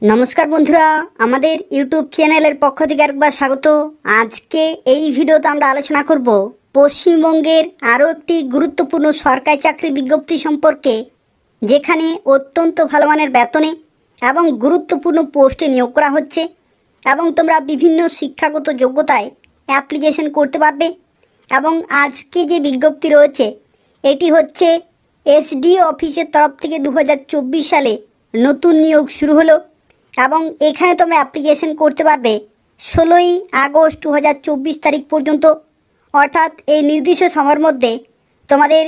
নমস্কার বন্ধুরা, আমাদের ইউটিউব চ্যানেলের পক্ষ থেকে একবার স্বাগত। আজকে এই ভিডিওতে আমরা আলোচনা করব পশ্চিমবঙ্গের আরও একটি গুরুত্বপূর্ণ সরকারি চাকরি বিজ্ঞপ্তি সম্পর্কে, যেখানে অত্যন্ত ভালো মানের বেতনে এবং গুরুত্বপূর্ণ পোস্টে নিয়োগ করা হচ্ছে এবং তোমরা বিভিন্ন শিক্ষাগত যোগ্যতায় অ্যাপ্লিকেশন করতে পারবে। এবং আজকে যে বিজ্ঞপ্তি রয়েছে এটি হচ্ছে এসডিও অফিসের তরফ থেকে 2024 সালে নতুন নিয়োগ শুরু হলো এবং এখানে তোমরা অ্যাপ্লিকেশন করতে পারবে 16ই আগস্ট 2024 তারিখ পর্যন্ত। অর্থাৎ এই নির্দিষ্ট সময়ের মধ্যে তোমাদের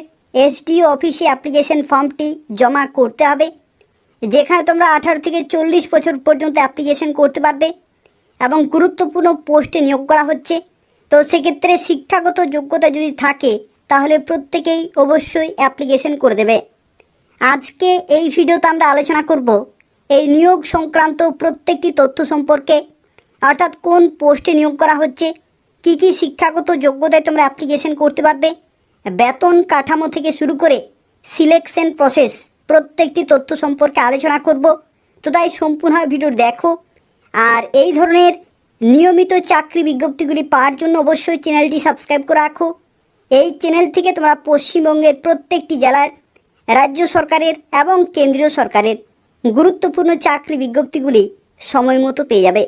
এসডিও অফিসে অ্যাপ্লিকেশন ফর্মটি জমা করতে হবে, যেখানে তোমরা 18 থেকে 40 বছর পর্যন্ত অ্যাপ্লিকেশন করতে পারবে এবং গুরুত্বপূর্ণ পোস্টে নিয়োগ করা হচ্ছে। তো সেক্ষেত্রে শিক্ষাগত যোগ্যতা যদি থাকে তাহলে প্রত্যেকেই অবশ্যই অ্যাপ্লিকেশন করে দেবে। আজকে এই ভিডিওতে আমরা আলোচনা করব এই নিয়োগ সংক্রান্ত প্রত্যেকটি তথ্য সম্পর্কে, অর্থাৎ কোন পোস্টে নিয়োগ করা হচ্ছে, কি কি শিক্ষাগত যোগ্যতায় তোমরা অ্যাপ্লিকেশন করতে পারবে, বেতন কাঠামো থেকে শুরু করে সিলেকশন প্রসেস, প্রত্যেকটি তথ্য সম্পর্কে আলোচনা করব। তো তাই সম্পূর্ণ ভিডিও দেখো। আর এই ধরনের নিয়মিত চাকরি বিজ্ঞপ্তিগুলি পাওয়ার জন্য অবশ্যই চ্যানেলটি সাবস্ক্রাইব করে রাখো। এই চ্যানেল থেকে তোমরা পশ্চিমবঙ্গের প্রত্যেকটি জেলার, রাজ্য সরকারের এবং কেন্দ্রীয় সরকারের গুরুত্বপূর্ণ চাকরি বিজ্ঞপ্তিগুলি সময় মতো পেয়ে যাবে।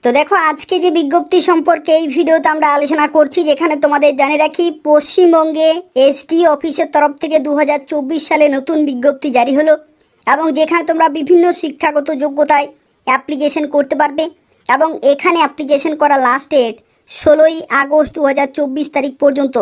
তো দেখো, আজকে যে বিজ্ঞপ্তি সম্পর্কে এই ভিডিওতে আমরা আলোচনা করছি, যেখানে তোমাদের জানিয়ে রাখি পশ্চিমবঙ্গে এসডি অফিসের তরফ থেকে 2024 সালে নতুন বিজ্ঞপ্তি জারি হলো এবং যেখানে তোমরা বিভিন্ন শিক্ষাগত যোগ্যতায় অ্যাপ্লিকেশন করতে পারবে এবং এখানে অ্যাপ্লিকেশন করা লাস্ট ডেট 16ই আগস্ট 2024 তারিখ পর্যন্ত।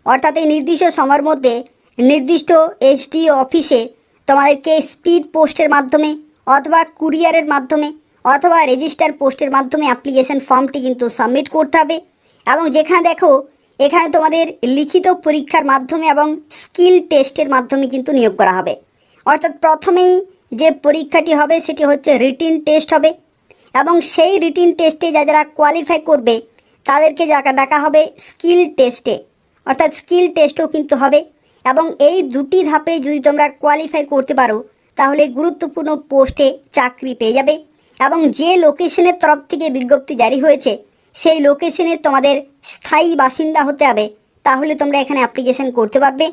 অর্থাৎ এই নির্দিষ্ট সময়ের মধ্যে নির্দিষ্ট এসডি অফিসে তোমাদেরকে স্পিড পোস্টের মাধ্যমে অথবা কুরিয়ারের মাধ্যমে অথবা রেজিস্টার পোস্টের মাধ্যমে অ্যাপ্লিকেশন ফর্মটি কিন্তু সাবমিট করতে হবে। এবং যেখানে দেখো এখানে তোমাদের লিখিত পরীক্ষার মাধ্যমে এবং স্কিল টেস্টের মাধ্যমে কিন্তু নিয়োগ করা হবে। অর্থাৎ প্রথমেই যে পরীক্ষাটি হবে সেটি হচ্ছে রিটিন টেস্ট হবে এবং সেই রিটিন টেস্টে যারা কোয়ালিফাই করবে তাদেরকে ডাকা হবে স্কিল টেস্টে, অর্থাৎ স্কিল টেস্টও কিন্তু হবে। এবং এই দুটি ধাপে যদি তোমরা কোয়ালিফাই করতে পারো তাহলে গুরুত্বপূর্ণ পোস্টে চাকরি পেয়ে যাবে এবং যে লোকেশনের তরফ থেকে বিজ্ঞপ্তি জারি হয়েছে সেই লোকেশনে তোমাদের স্থায়ী বাসিন্দা হতে হবে, তাহলে তোমরা এখানে অ্যাপ্লিকেশন করতে পারবে।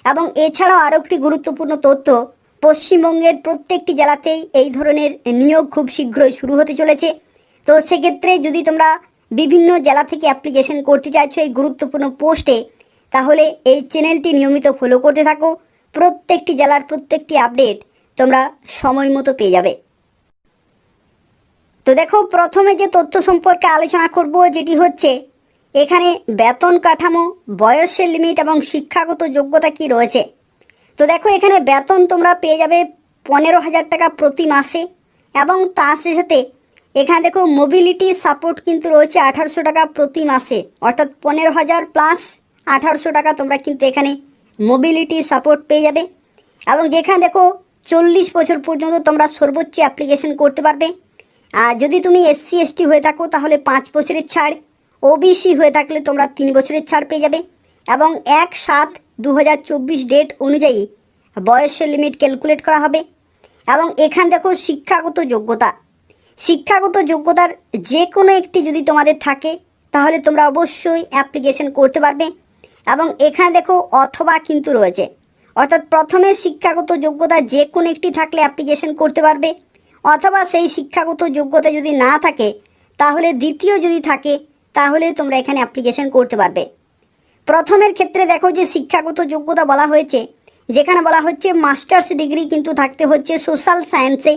এবং এছাড়াও আরও একটি গুরুত্বপূর্ণ তথ্য, পশ্চিমবঙ্গের প্রত্যেকটি জেলাতেই এই ধরনের নিয়োগ খুব শীঘ্রই শুরু হতে চলেছে। তো সেক্ষেত্রে যদি তোমরা বিভিন্ন জেলা থেকে অ্যাপ্লিকেশন করতে চাইছো এই গুরুত্বপূর্ণ পোস্টে, তাহলে এই চ্যানেলটি নিয়মিত ফলো করতে থাকো। প্রত্যেকটি জেলার প্রত্যেকটি আপডেট তোমরা সময় মতো পেয়ে যাবে। তো দেখো, প্রথমে যে তথ্য সম্পর্কে আলোচনা করব যেটি হচ্ছে এখানে বেতন কাঠামো, বয়সের লিমিট এবং শিক্ষাগত যোগ্যতা কি রয়েছে। তো দেখো, এখানে বেতন তোমরা পেয়ে যাবে 15,000 টাকা প্রতি মাসে এবং তার সাথে এখানে দেখো মোবিলিটি সাপোর্ট কিন্তু রয়েছে 1800 টাকা প্রতি মাসে। অর্থাৎ 15,000 প্লাস 1800 টাকা তোমরা কিন্তু এখানে মোবিলিটি সাপোর্ট পেয়ে যাবে। এবং যেখানে দেখো 40 বছর পর্যন্ত তোমরা সর্বোচ্চ অ্যাপ্লিকেশন করতে পারবে। আর যদি তুমি SC ST হয়ে থাকো তাহলে 5 বছরের ছাড়, OBC হয়ে থাকলে তোমরা 3 বছরের ছাড় পেয়ে যাবে। এবং 1/7/2024 ডেট অনুযায়ী বয়সের লিমিট ক্যালকুলেট করা হবে। এবং এখানে দেখো শিক্ষাগত যোগ্যতা, শিক্ষাগত যোগ্যতার যে কোনো একটি যদি তোমাদের থাকে তাহলে তোমরা অবশ্যই অ্যাপ্লিকেশন করতে পারবে। এবং এখানে দেখো অথবা কিন্তু রয়েছে, অর্থাৎ প্রথমে শিক্ষাগত যোগ্যতা যে কোনো একটি থাকলে অ্যাপ্লিকেশন করতে পারবে, অথবা সেই শিক্ষাগত যোগ্যতা যদি না থাকে তাহলে দ্বিতীয় যদি থাকে তাহলে তোমরা এখানে অ্যাপ্লিকেশন করতে পারবে। প্রথমের ক্ষেত্রে দেখো যে শিক্ষাগত যোগ্যতা বলা হয়েছে, যেখানে বলা হচ্ছে মাস্টার্স ডিগ্রি কিন্তু থাকতে হচ্ছে সোশ্যাল সায়েন্সে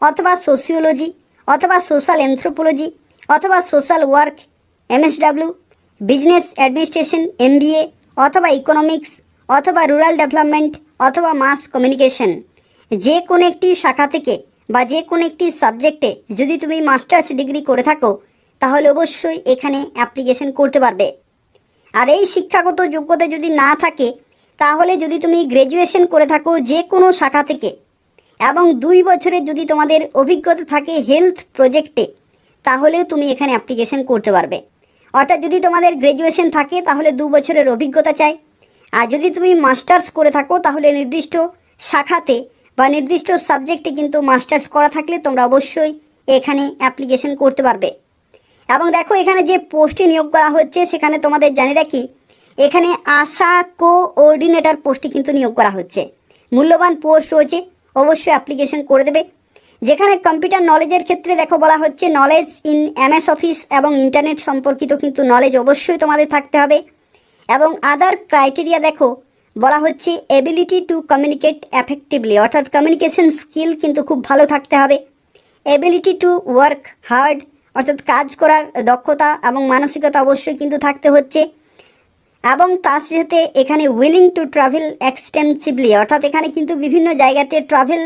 অথবা সোশিওলজি অথবা সোশ্যাল অ্যানথ্রোপোলজি অথবা social work, MSW, business administration, MBA অথবা ইকোনমিক্স অথবা রুরাল ডেভেলপমেন্ট অথবা মাস কমিউনিকেশন, যে কোনো একটি শাখা থেকে বা যে কোনো একটি সাবজেক্টে যদি তুমি মাস্টার্স ডিগ্রি করে থাকো তাহলে অবশ্যই এখানে অ্যাপ্লিকেশন করতে পারবে। আর এই শিক্ষাগত যোগ্যতা যদি না থাকে তাহলে যদি তুমি গ্র্যাজুয়েশন করে থাকো যে কোনো শাখা থেকে এবং 2 বছরের যদি তোমাদের অভিজ্ঞতা থাকে হেলথ প্রজেক্টে তাহলেও তুমি এখানে অ্যাপ্লিকেশন করতে পারবে। অর্থাৎ যদি তোমাদের গ্র্যাজুয়েশন থাকে তাহলে 2 বছরের অভিজ্ঞতা চাই, আর যদি তুমি মাস্টার্স করে থাকো তাহলে নির্দিষ্ট শাখাতে বা নির্দিষ্ট সাবজেক্টে কিন্তু মাস্টার্স করা থাকলে তোমরা অবশ্যই এখানে অ্যাপ্লিকেশন করতে পারবে। এবং দেখো এখানে যে পোস্টে নিয়োগ করা হচ্ছে সেখানে তোমাদের জানি রাখি এখানে আশা কোঅর্ডিনেটর পোস্টে কিন্তু নিয়োগ করা হচ্ছে। মূল্যবান পোস্ট রয়েছে, অবশ্যই অ্যাপ্লিকেশন করে দেবে। যেখানে কম্পিউটার নলেজের ক্ষেত্রে দেখো বলা হচ্ছে নলেজ ইন MS অফিস এবং ইন্টারনেট সম্পর্কিত কিন্তু নলেজ অবশ্যই তোমাদের থাকতে হবে। এবং আদার ক্রাইটেরিয়া দেখো বলা হচ্ছে এবিলিটি টু কমিউনিকেট এফেক্টিভলি, অর্থাৎ কমিউনিকেশন স্কিল কিন্তু খুব ভালো থাকতে হবে। এবিলিটি টু ওয়ার্ক হার্ড, অর্থাৎ কাজ করার দক্ষতা এবং মানসিকতা অবশ্যই কিন্তু থাকতে হচ্ছে। এবং তার সাথে এখানে উইলিং টু ট্রাভেল এক্সটেন্সিভলি, অর্থাৎ এখানে কিন্তু বিভিন্ন জায়গাতে ট্রাভেল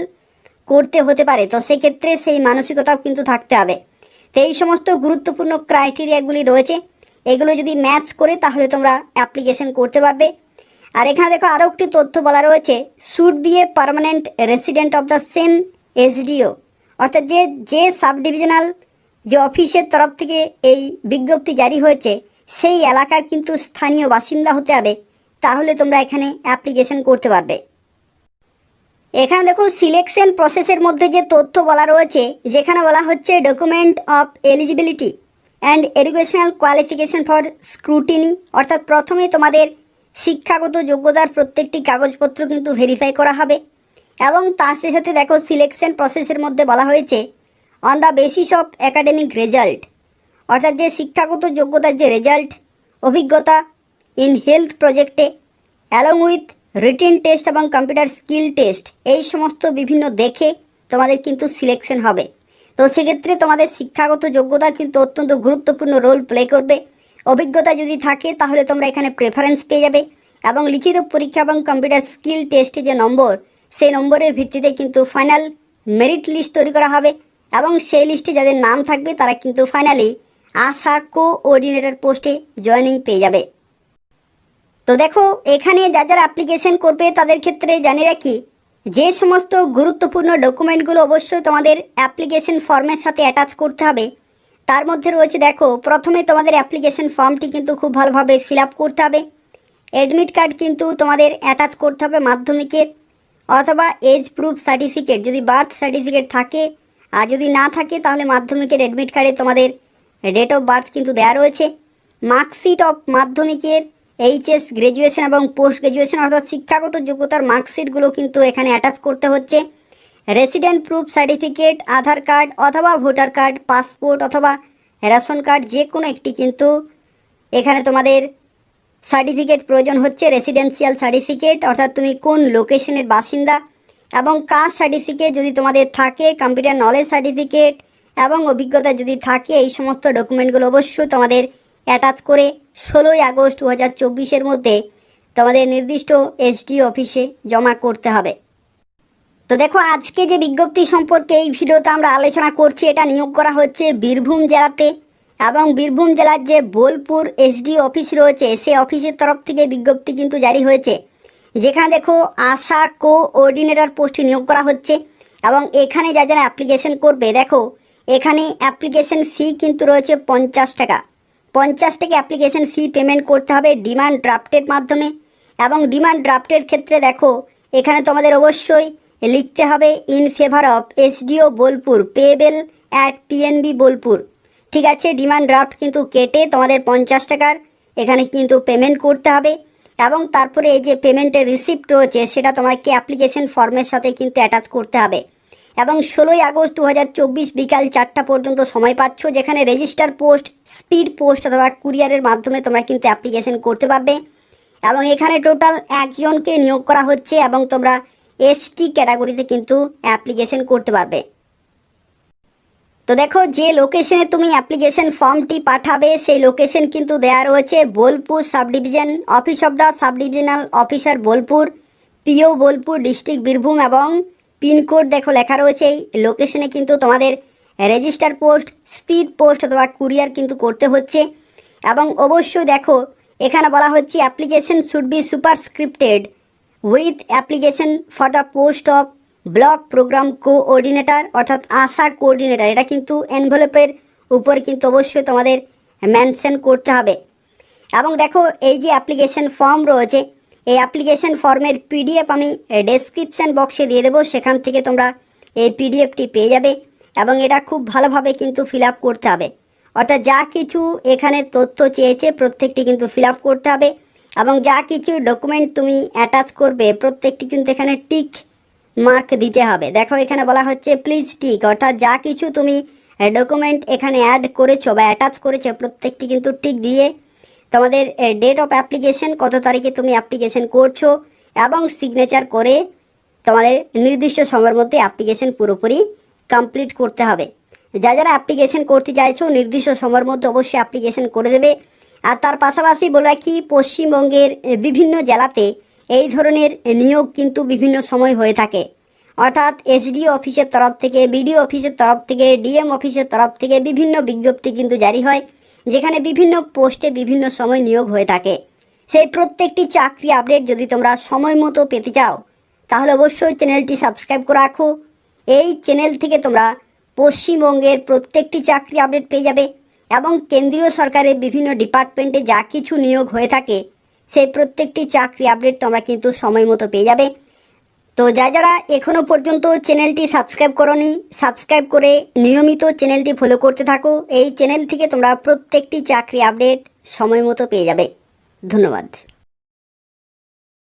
করতে হতে পারে, তো সেক্ষেত্রে সেই মানসিকতাও কিন্তু থাকতে হবে। তো এই সমস্ত গুরুত্বপূর্ণ ক্রাইটেরিয়াগুলি রয়েছে, এগুলো যদি ম্যাচ করে তাহলে তোমরা অ্যাপ্লিকেশন করতে পারবে। আর এখানে দেখো আরও একটি তথ্য বলা রয়েছে should B a permanent resident of the same SDO, অর্থাৎ যে সাব ডিভিশনাল যে অফিসের তরফ থেকে এই বিজ্ঞপ্তি জারি হয়েছে সেই এলাকার কিন্তু স্থানীয় বাসিন্দা হতে হবে, তাহলে তোমরা এখানে অ্যাপ্লিকেশন করতে পারবে। এখানে দেখো সিলেকশন প্রসেসের মধ্যে যে তথ্য বলা রয়েছে, যেখানে বলা হচ্ছে document of eligibility and educational qualification for scrutiny, অর্থাৎ প্রথমে তোমাদের শিক্ষাগত যোগ্যতার প্রত্যেকটি কাগজপত্র কিন্তু ভেরিফাই করা হবে। এবং তার সাথে দেখো সিলেকশন প্রসেসের মধ্যে বলা হয়েছে on the basis of academic result, অর্থাৎ যে শিক্ষাগত যোগ্যতার যে রেজাল্ট, অভিজ্ঞতা ইন হেলথ প্রজেক্টে অ্যালং উইথ রিটেন টেস্ট এবং কম্পিউটার স্কিল টেস্ট, এই সমস্ত বিভিন্ন দেখে তোমাদের কিন্তু সিলেকশন হবে। তো সেক্ষেত্রে তোমাদের শিক্ষাগত যোগ্যতা কিন্তু অত্যন্ত গুরুত্বপূর্ণ রোল প্লে করবে। অভিজ্ঞতা যদি থাকে তাহলে তোমরা এখানে প্রেফারেন্স পেয়ে যাবে। এবং লিখিত পরীক্ষা এবং কম্পিউটার স্কিল টেস্টে যে নম্বর, সেই নম্বরের ভিত্তিতে কিন্তু ফাইনাল মেরিট লিস্ট তৈরি করা হবে এবং সেই লিস্টে যাদের নাম থাকবে তারা কিন্তু ফাইনালি আশা কোঅর্ডিনেটর পোস্টে জয়েনিং পেয়ে যাবে। তো দেখো এখানে যারা অ্যাপ্লিকেশন করবে তাদের ক্ষেত্রে জানিয়ে রাখি যে সমস্ত গুরুত্বপূর্ণ ডকুমেন্টগুলো অবশ্যই তোমাদের অ্যাপ্লিকেশন ফর্মের সাথে অ্যাটাচ করতে হবে, তার মধ্যে রয়েছে দেখো প্রথমে তোমাদের অ্যাপ্লিকেশন ফর্মটি কিন্তু খুব ভালোভাবে ফিল আপ করতে হবে। অ্যাডমিট কার্ড কিন্তু তোমাদের অ্যাটাচ করতে হবে মাধ্যমিকের, অথবা এজ প্রুফ সার্টিফিকেট যদি বার্থ সার্টিফিকেট থাকে, আর যদি না থাকে তাহলে মাধ্যমিকের অ্যাডমিট কার্ডে তোমাদের ডেট অফ বার্থ কিন্তু দেওয়া রয়েছে। মার্কশিট অফ মাধ্যমিকের HS গ্র্যাজুয়েশন এবং পোস্ট গ্র্যাজুয়েশন, অর্থাৎ শিক্ষাগত যোগ্যতার মার্কশিটগুলো কিন্তু এখানে অ্যাটাচ করতে হচ্ছে। রেসিডেন্ট প্রুফ সার্টিফিকেট, আধার কার্ড অথবা ভোটার কার্ড, পাসপোর্ট অথবা রেশন কার্ড, যে কোনো একটি কিন্তু এখানে তোমাদের সার্টিফিকেট প্রয়োজন হচ্ছে। রেসিডেন্সিয়াল সার্টিফিকেট, অর্থাৎ তুমি কোন লোকেশনের বাসিন্দা, এবং কাস্ট সার্টিফিকেট যদি তোমাদের থাকে, কম্পিউটার নলেজ সার্টিফিকেট এবং অভিজ্ঞতা যদি থাকে, এই সমস্ত ডকুমেন্টগুলো অবশ্যই তোমাদের অ্যাটাচ করে 16ই আগস্ট 2024-এর মধ্যে তোমাদের নির্দিষ্ট SDO অফিসে জমা করতে হবে। তো দেখো আজকে যে বিজ্ঞপ্তি সম্পর্কে এই ভিডিওতে আমরা আলোচনা করছি, এটা নিয়োগ করা হচ্ছে বীরভূম জেলাতে, এবং বীরভূম জেলার যে বোলপুর SDO অফিস রয়েছে সেই অফিসের তরফ থেকে বিজ্ঞপ্তি কিন্তু জারি হয়েছে, যেখানে দেখো আশা কোঅর্ডিনেটর পোস্টে নিয়োগ করা হচ্ছে। এবং এখানে যারা অ্যাপ্লিকেশন করবে দেখো এখানে অ্যাপ্লিকেশন ফি কিন্তু রয়েছে 50 টাকা। 50 টাকা অ্যাপ্লিকেশন ফি পেমেন্ট করতে হবে ডিমান্ড ড্রাফটের মাধ্যমে। এবং ডিমান্ড ড্রাফটের ক্ষেত্রে দেখো এখানে তোমাদের অবশ্যই লিখতে হবে in favour of SDO Bolpur payable at PNB Bolpur. ঠিক আছে, ডিমান্ড ড্রাফট কিন্তু কেটে তোমাদের 50 টাকার এখানে কিন্তু পেমেন্ট করতে হবে। এবং তারপরে এই যে পেমেন্টের রিসিপ্ট রয়েছে সেটা তোমাকে অ্যাপ্লিকেশন ফর্মের সাথে কিন্তু অ্যাটাচ করতে হবে। এবং 16ই আগস্ট 2024 বিকাল 4টা পর্যন্ত সময় পাচ্ছ, যেখানে রেজিস্টার পোস্ট, স্পিড পোস্ট অথবা কুরিয়ারের মাধ্যমে তোমরা কিন্তু অ্যাপ্লিকেশন করতে পারবে। এবং এখানে টোটাল 1 জনকে নিয়োগ করা হচ্ছে এবং তোমরা ST ক্যাটাগরিতে কিন্তু অ্যাপ্লিকেশন করতে পারবে। তো দেখো যে লোকেশনে তুমি অ্যাপ্লিকেশন ফর্মটি পাঠাবে সেই লোকেশন কিন্তু দেওয়া রয়েছে Bolpur sub division, office of the sub divisional officer Bolpur, PO Bolpur, district Birbhum, এবং পিনকোড দেখো লেখা রয়েছে। এই লোকেশনে কিন্তু তোমাদের রেজিস্টার পোস্ট, স্পিড পোস্ট অথবা কুরিয়ার কিন্তু করতে হচ্ছে। এবং অবশ্যই দেখো এখানে বলা হচ্ছে application should be superscripted with application for the post of block programme coordinator, অর্থাৎ আশা কোঅর্ডিনেটর, এটা কিন্তু এনভেলপের উপর কিন্তু অবশ্যই তোমাদের মেনশন করতে হবে। এবং দেখো এই যে অ্যাপ্লিকেশন ফর্ম রয়েছে এই অ্যাপ্লিকেশন ফর্মের পিডিএফ আমি ডেসক্রিপশান বক্সে দিয়ে দেবো, সেখান থেকে তোমরা এই পিডিএফটি পেয়ে যাবে এবং এটা খুব ভালোভাবে কিন্তু ফিল আপ করতে হবে। অর্থাৎ যা কিছু এখানে তথ্য চেয়েছে প্রত্যেকটি কিন্তু ফিল আপ করতে হবে এবং যা কিছু ডকুমেন্ট তুমি অ্যাটাচ করবে প্রত্যেকটি কিন্তু এখানে টিক মার্ক দিতে হবে। দেখো এখানে বলা হচ্ছে প্লিজ টিক, অর্থাৎ যা কিছু তুমি ডকুমেন্ট এখানে অ্যাড করেছো বা অ্যাটাচ করেছো প্রত্যেকটি কিন্তু টিক দিয়ে তোমাদের ডেট অফ অ্যাপ্লিকেশন, কত তারিখে তুমি অ্যাপ্লিকেশন করছো এবং সিগনেচার করে তোমাদের নির্দিষ্ট সময়ের মধ্যে অ্যাপ্লিকেশন পুরোপুরি কমপ্লিট করতে হবে। যারা অ্যাপ্লিকেশন করতে চাইছো নির্দিষ্ট সময়ের মধ্যে অবশ্যই অ্যাপ্লিকেশন করে দেবে। আর তার পাশাপাশি বলে রাখি, পশ্চিমবঙ্গের বিভিন্ন জেলাতে এই ধরনের নিয়োগ কিন্তু বিভিন্ন সময় হয়ে থাকে। অর্থাৎ এসডিও অফিসের তরফ থেকে, বিডিও অফিসের তরফ থেকে, ডিএম অফিসের তরফ থেকে বিভিন্ন বিজ্ঞপ্তি কিন্তু জারি হয়, যেখানে বিভিন্ন পোস্টে বিভিন্ন সময় নিয়োগ হয়ে থাকে। সেই প্রত্যেকটি চাকরি আপডেট যদি তোমরা সময় মতো পেতে চাও তাহলে অবশ্যই চ্যানেলটি সাবস্ক্রাইব করে রাখো। এই চ্যানেল থেকে তোমরা পশ্চিমবঙ্গের প্রত্যেকটি চাকরি আপডেট পেয়ে যাবে এবং কেন্দ্রীয় সরকারের বিভিন্ন ডিপার্টমেন্টে যা কিছু নিয়োগ হয়ে থাকে সেই প্রত্যেকটি চাকরি আপডেট তোমরা কিন্তু সময় মতো পেয়ে যাবে। তো যারা এখনও পর্যন্ত চ্যানেলটি সাবস্ক্রাইব করোনি, সাবস্ক্রাইব করে নিয়মিত চ্যানেলটি ফলো করতে থাকো। এই চ্যানেল থেকে তোমরা প্রত্যেকটি চাকরি আপডেট সময় মতো পেয়ে যাবে। ধন্যবাদ।